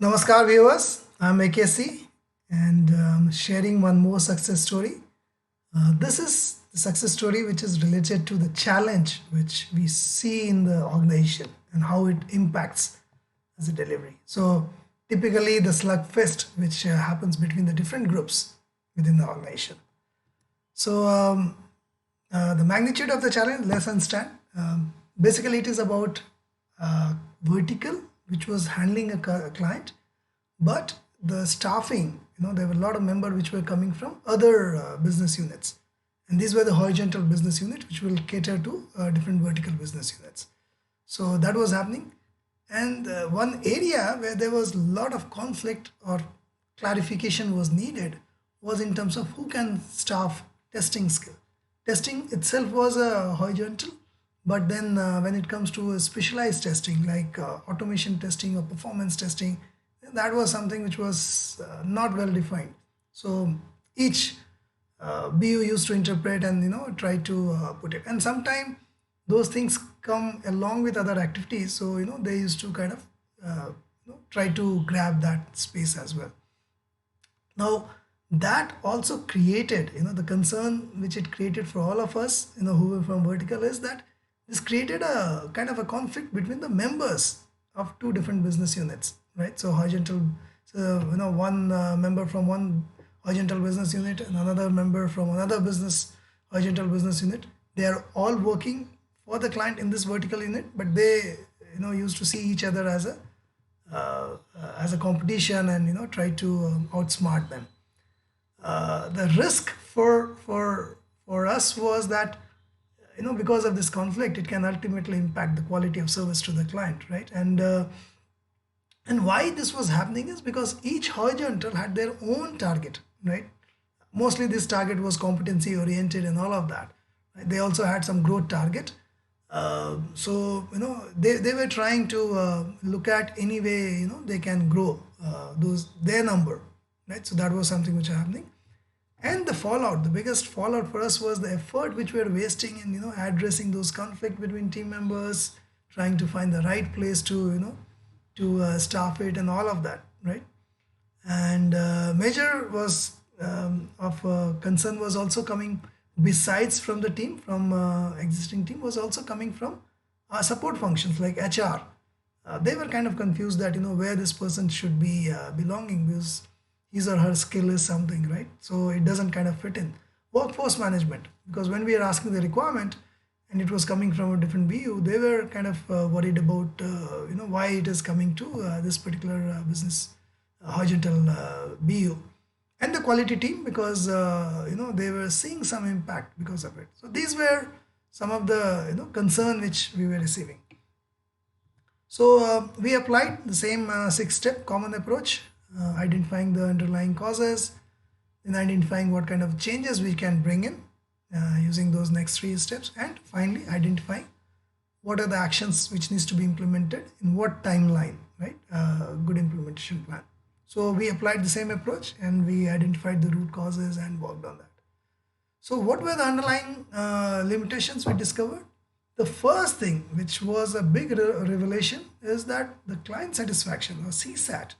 Namaskar viewers, I'm AKC and I'm sharing one more success story. This is the success story which is related to the challenge which we see in the organization and how it impacts as a delivery. So typically the slugfest which happens between the different groups within the organization. So the magnitude of the challenge, let's understand. Basically, it is about vertical, which was handling a client, but the staffing, there were a lot of members which were coming from other business units, and these were the horizontal business unit, which will cater to different vertical business units. So that was happening, and one area where there was a lot of conflict or clarification was needed was in terms of who can staff testing skill. Testing itself was a horizontal, but then when it comes to specialized testing like automation testing or performance testing, that was something which was not well defined. So each BU used to interpret and try to put it, and sometimes those things come along with other activities. So they used to kind of try to grab that space as well. Now, that also created, the concern which it created for all of us, who were from vertical, is that this created a kind of a conflict between the members of two different business units, right? So horizontal, so one member from one horizontal business unit and another member from another business horizontal business unit. They are all working for the client in this vertical unit, but they used to see each other as a competition and try to outsmart them. The risk for us was that because of this conflict, it can ultimately impact the quality of service to the client, right? And why this was happening is because each horizontal had their own target, right? Mostly this target was competency oriented and all of that, right? They also had some growth target. So they were trying to look at any way they can grow their number, right? So that was something which was happening. And the fallout, the biggest fallout for us was the effort which we were wasting in addressing those conflict between team members, trying to find the right place to staff it and all of that, right? And major was of concern was also coming, besides from the team, from existing team, was also coming from support functions like HR. They were kind of confused that where this person should be belonging, because his or her skill is something, right? So it doesn't kind of fit in. Workforce management, because when we are asking the requirement and it was coming from a different BU, they were kind of worried about why it is coming to this particular business horizontal BU. And the quality team, because they were seeing some impact because of it. So these were some of the concern which we were receiving. So we applied the same six-step common approach, identifying the underlying causes, then identifying what kind of changes we can bring in using those next three steps, and finally identifying what are the actions which needs to be implemented in what timeline, right? Good implementation plan. So we applied the same approach and we identified the root causes and worked on that. So what were the underlying limitations we discovered? The first thing, which was a big revelation, is that the client satisfaction or CSAT,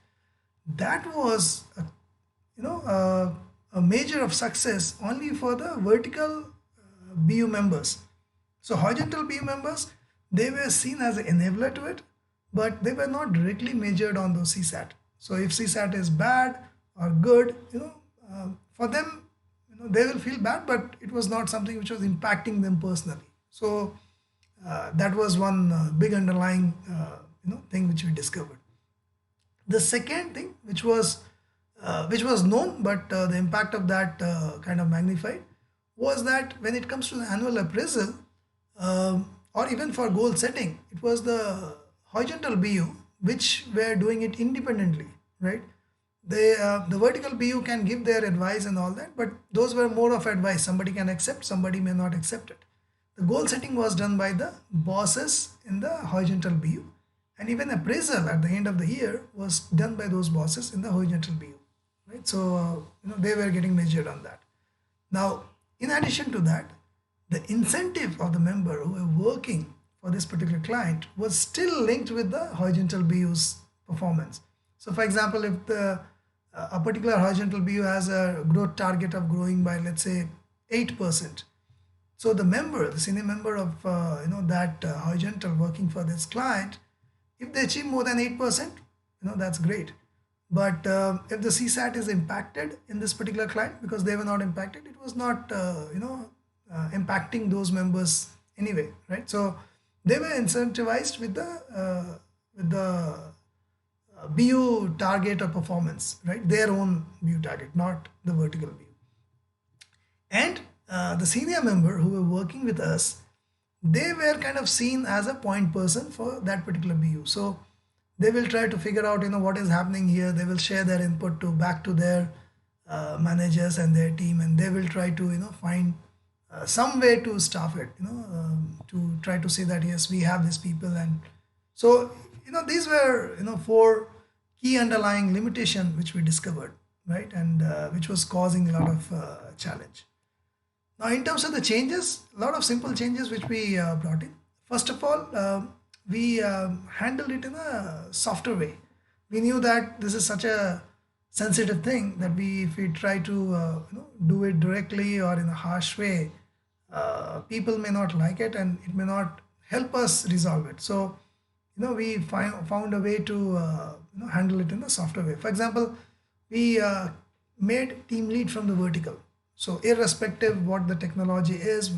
that was a measure of success only for the vertical BU members. So horizontal BU members, they were seen as an enabler to it, but they were not directly measured on those CSAT. So if CSAT is bad or good, for them, they will feel bad, but it was not something which was impacting them personally. So that was one big underlying thing which we discovered. The second thing, which was known, but the impact of that kind of magnified, was that when it comes to the annual appraisal or even for goal setting, it was the horizontal BU which were doing it independently, right? The vertical BU can give their advice and all that, but those were more of advice. Somebody can accept, somebody may not accept it. The goal setting was done by the bosses in the horizontal BU, and even appraisal at the end of the year was done by those bosses in the horizontal BU, right? So they were getting measured on that. Now, in addition to that, the incentive of the member who were working for this particular client was still linked with the horizontal BU's performance. So for example, if the a particular horizontal BU has a growth target of growing by, let's say, 8%. So the senior member of that horizontal working for this client, if they achieve more than 8%, that's great. But if the CSAT is impacted in this particular client because they were not impacted, it was not impacting those members anyway, right? So they were incentivized with the BU target or performance, right? Their own BU target, not the vertical BU. And the senior member who were working with us, they were kind of seen as a point person for that particular BU. So they will try to figure out, what is happening here. They will share their input to back to their managers and their team, and they will try to, find some way to staff it, to try to say that yes, we have these people. And so, these were, four key underlying limitation which we discovered, right? And which was causing a lot of challenge. Now, in terms of the changes, a lot of simple changes which we brought in. First of all, we handled it in a softer way. We knew that this is such a sensitive thing that if we try to do it directly or in a harsh way, people may not like it and it may not help us resolve it. So, we found a way to handle it in a softer way. For example, we made team lead from the vertical. So irrespective what the technology is,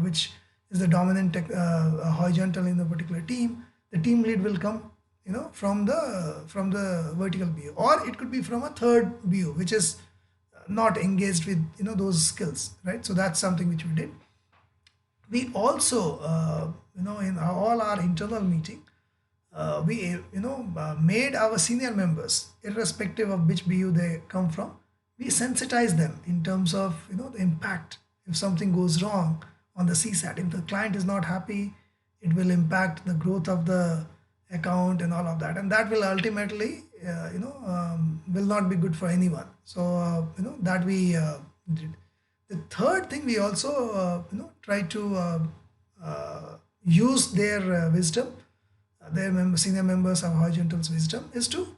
which is the dominant horizontal in the particular team, the team lead will come, from the vertical BU, or it could be from a third BU, which is not engaged with those skills, right? So that's something which we did. We also, in all our internal meeting, we made our senior members, irrespective of which BU they come from, we sensitize them in terms of the impact. If something goes wrong on the CSAT, if the client is not happy, it will impact the growth of the account and all of that, and that will ultimately will not be good for anyone. So that we did. The third thing, we also try to use their wisdom, senior members of horizontals wisdom, is to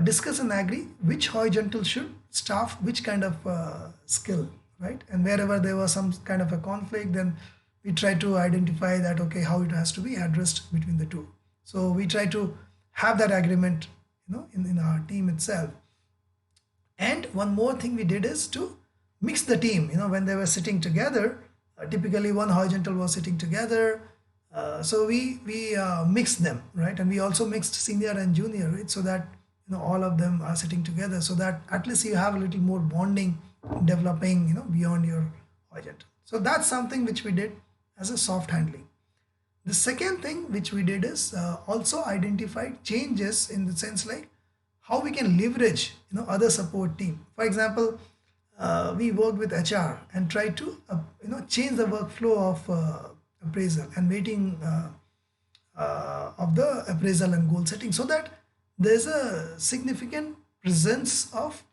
discuss and agree which horizontal should staff which kind of skill, right? And wherever there was some kind of a conflict, then we try to identify that, okay, how it has to be addressed between the two. So we try to have that agreement in our team itself. And one more thing we did is to mix the team. When they were sitting together, typically one horizontal was sitting together, so we mixed them, right? And we also mixed senior and junior, right? So that all of them are sitting together, so that at least you have a little more bonding developing beyond your horizontal. So that's something which we did as a soft handling. The second thing which we did is also identified changes in the sense like how we can leverage other support team. For example, we worked with HR and tried to change the workflow of appraisal and waiting of the appraisal and goal setting, so that there's a significant presence of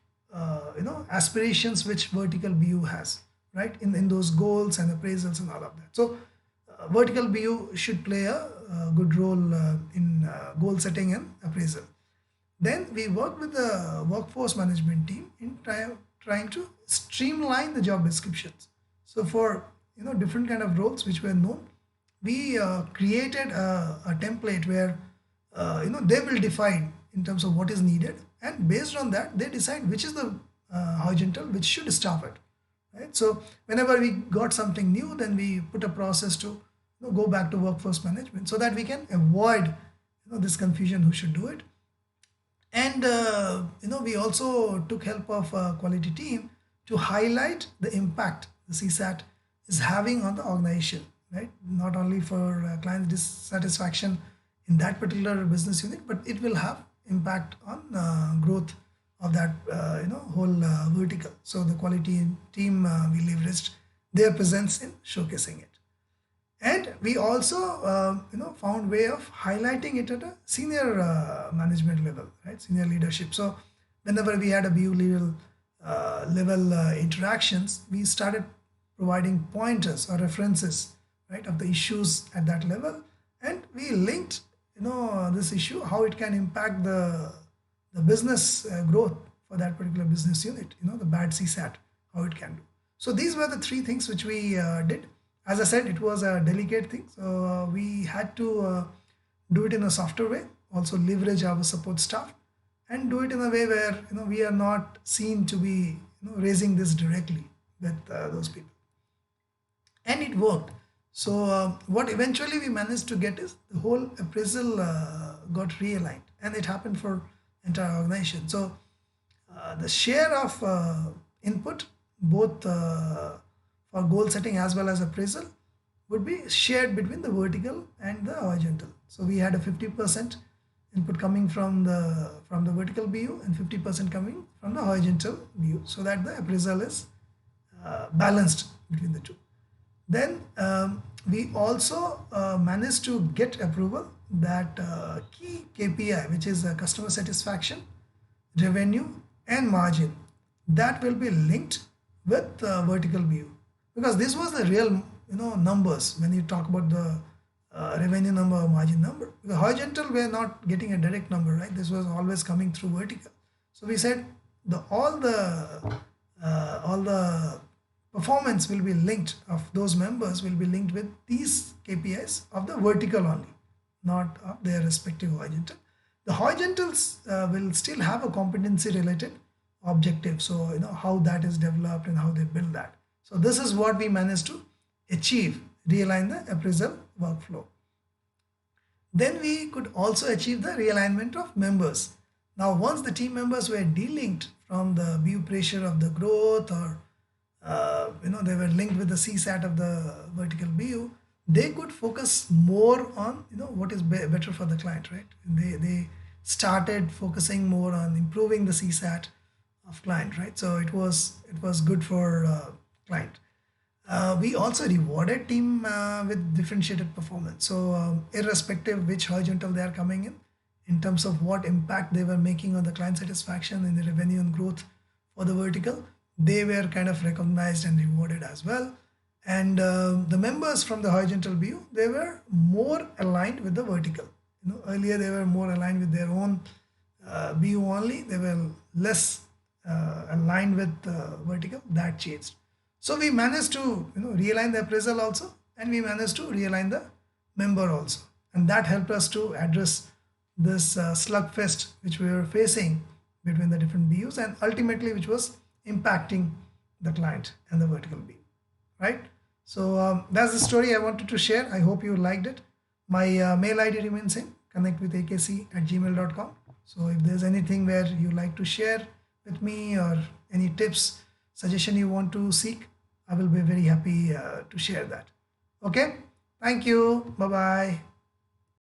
aspirations which vertical BU has, right, in those goals and appraisals and all of that. So vertical BU should play a good role in goal setting and appraisal. Then we work with the workforce management team in trying to streamline the job descriptions. So for different kind of roles which were known, we created a template where they will define in terms of what is needed, and based on that they decide which is the horizontal which should staff it, right? So whenever we got something new, then we put a process to go back to workforce management so that we can avoid this confusion who should do it. And we also took help of a quality team to highlight the impact the CSAT is having on the organization, right? Not only for client dissatisfaction in that particular business unit, but it will have impact on growth of that whole vertical. So the quality team, we leveraged their presence in showcasing it. And we also found way of highlighting it at a senior management level, right? Senior leadership. So whenever we had a BU level interactions, we started providing pointers or references, right, of the issues at that level, and we linked this issue, how it can impact the the business growth for that particular business unit, the bad CSAT, how it can do. So these were the three things which we did. As I said, it was a delicate thing. So we had to do it in a softer way, also leverage our support staff, and do it in a way where we are not seen to be raising this directly with those people, and it worked. So what eventually we managed to get is the whole appraisal got realigned, and it happened for entire organization. So the share of input, both for goal setting as well as appraisal, would be shared between the vertical and the horizontal. So we had a 50% input coming from the vertical BU and 50% coming from the horizontal BU, so that the appraisal is balanced between the two. Then we also managed to get approval that key KPI, which is customer satisfaction, revenue, and margin, that will be linked with vertical BU, because this was the real numbers when you talk about the revenue number or margin number. The horizontal, we are not getting a direct number, right? This was always coming through vertical. So we said all the performance will be linked, of those members will be linked with these KPIs of the vertical only, not of their respective horizontal. The horizontals will still have a competency related objective. So how that is developed and how they build that. So this is what we managed to achieve, realign the appraisal workflow. Then we could also achieve the realignment of members. Now once the team members were delinked from the BU pressure of the growth, or they were linked with the CSAT of the vertical BU, they could focus more on what is better for the client, right? They started focusing more on improving the CSAT of client, right? So it was good for client. We also rewarded team with differentiated performance. So irrespective which horizontal they are coming in terms of what impact they were making on the client satisfaction and the revenue and growth for the vertical, they were kind of recognized and rewarded as well. And the members from the horizontal BU, they were more aligned with the vertical. Earlier they were more aligned with their own BU only. They were less aligned with vertical. That changed. So we managed to realign the appraisal also, and we managed to realign the member also, and that helped us to address this slugfest which we were facing between the different BUs, and ultimately which was impacting the client and the vertical BU, right? So that's the story I wanted to share. I hope you liked it. My mail ID remains same, connectwithakc@gmail.com. So if there's anything where you like to share with me, or any tips, suggestion you want to seek, I will be very happy to share that. Okay, thank you. Bye bye.